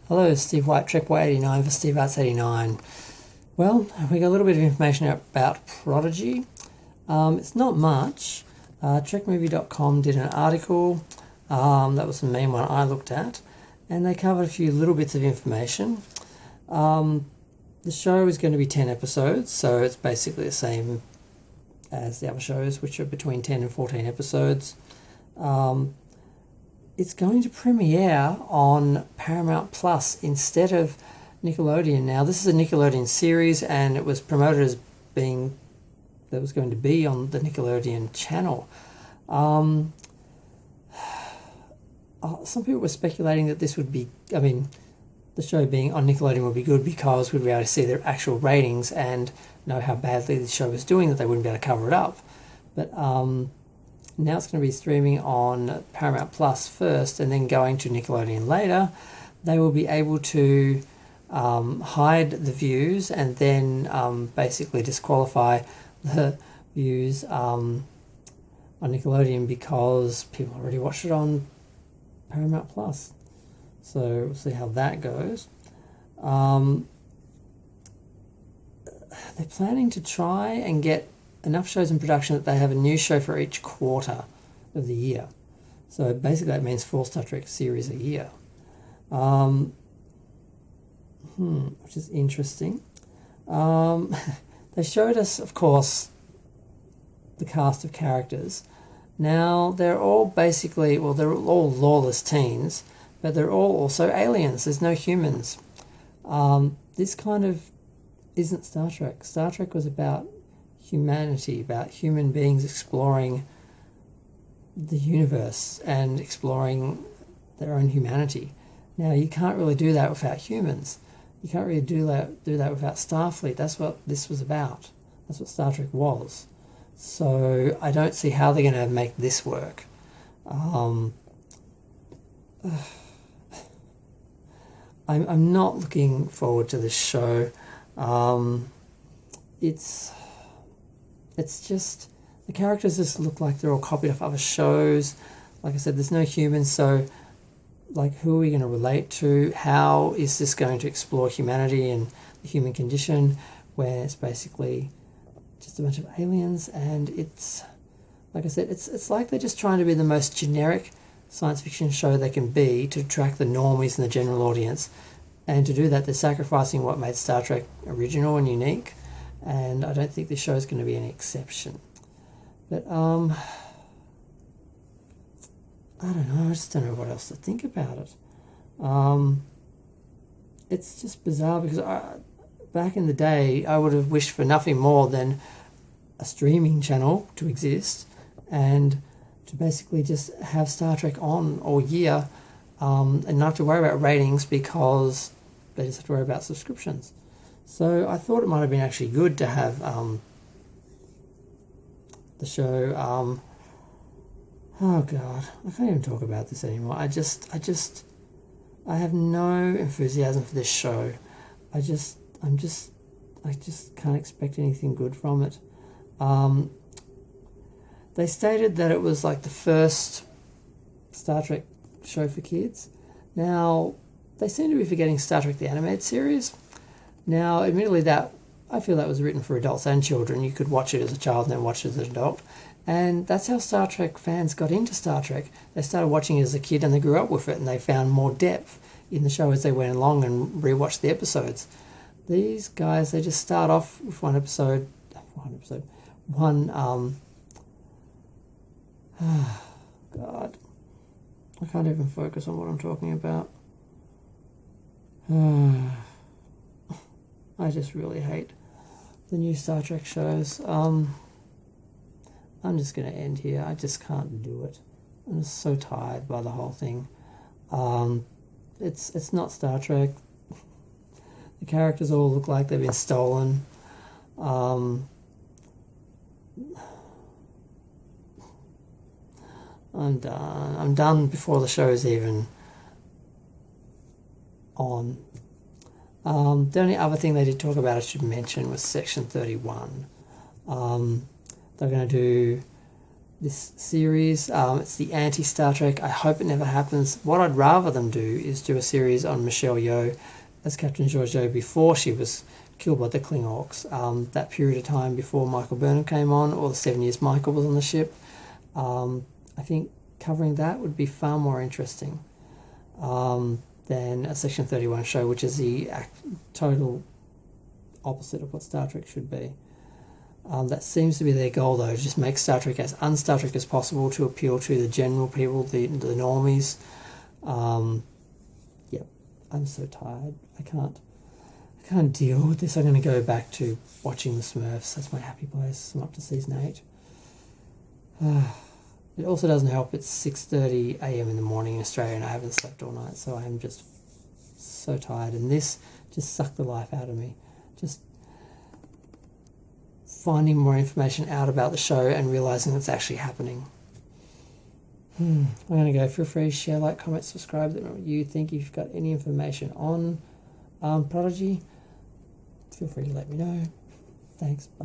Hello, Steve White, Trek Y89 for Steve Arts 89. Well, we got a little bit of information about Prodigy. It's not much. TrekMovie.com did an article. That was the main one I looked at. And they covered a few little bits of information. The show is going to be 10 episodes, so it's basically the same as the other shows, which are between 10 and 14 episodes. It's going to premiere on Paramount Plus instead of Nickelodeon. Now, this is a Nickelodeon series, and it was promoted as being that was going to be on the Nickelodeon channel. Some people were speculating that this would be, the show being on Nickelodeon would be good because we'd be able to see their actual ratings and know how badly the show was doing, that they wouldn't be able to cover it up. But now it's going to be streaming on Paramount Plus first and then going to Nickelodeon later. They will be able to hide the views and then basically disqualify the views on Nickelodeon because people already watched it on Paramount Plus. So we'll see how that goes. They're planning to try and get enough shows in production that they have a new show for each quarter of the year. So basically that means 4 Star Trek series a year. Which is interesting. They showed us, of course, the cast of characters. Now, they're all basically, they're all lawless teens, but they're all also aliens. There's no humans. This kind of isn't Star Trek. Star Trek was about humanity, about human beings exploring the universe and exploring their own humanity. Now, you can't really do that without humans. You can't really do that without Starfleet. That's what this was about. That's what Star Trek was. So I don't see how they're going to make this work. I'm not looking forward to this show. It's just, the characters just look like they're all copied off other shows. Like I said, there's no humans, so who are we going to relate to? How is this going to explore humanity and the human condition, where it's basically just a bunch of aliens? And it's, like I said, it's like they're just trying to be the most generic science fiction show they can be to attract the normies and the general audience. And to do that, they're sacrificing what made Star Trek original and unique. And I don't think this show is going to be any exception. But, I don't know, I just don't know what else to think about it. It's just bizarre because back in the day, I would have wished for nothing more than a streaming channel to exist and to basically just have Star Trek on all year and not have to worry about ratings because they just have to worry about subscriptions. So I thought it might have been actually good to have the show. Oh God, I can't even talk about this anymore. I have no enthusiasm for this show. I just can't expect anything good from it. They stated that it was like the first Star Trek show for kids. Now, they seem to be forgetting Star Trek the Animated Series. Now, admittedly, I feel that was written for adults and children. You could watch it as a child and then watch it as an adult. And that's how Star Trek fans got into Star Trek. They started watching it as a kid and they grew up with it, and they found more depth in the show as they went along and rewatched the episodes. These guys, they just start off with one, God, I can't even focus on what I'm talking about. I just really hate the new Star Trek shows. I'm just going to end here. I just can't do it. I'm just so tired by the whole thing. It's not Star Trek. The characters all look like they've been stolen. I'm done. I'm done before the show's even on. The only other thing they did talk about I should mention was Section 31. They're going to do this series. It's the anti-Star Trek. I hope it never happens. What I'd rather them do is do a series on Michelle Yeoh as Captain Georgiou before she was killed by the Klingorks. That period of time before Michael Burnham came on, or the 7 years Michael was on the ship. I think covering that would be far more interesting than a Section 31 show, which is the total opposite of what Star Trek should be. That seems to be their goal, though, to just make Star Trek as un-Star Trek as possible to appeal to the general people, the normies. Yep, I'm so tired. I can't deal with this. I'm going to go back to watching the Smurfs. That's my happy place. I'm up to season 8. It also doesn't help. It's 6:30 a.m. in the morning in Australia, and I haven't slept all night, so I'm just so tired. And this just sucked the life out of me. Just finding more information out about the show and realising it's actually happening. I'm going to go. Feel free to share, like, comment, subscribe. Let me know what you think. If you've got any information on Prodigy, feel free to let me know. Thanks. Bye.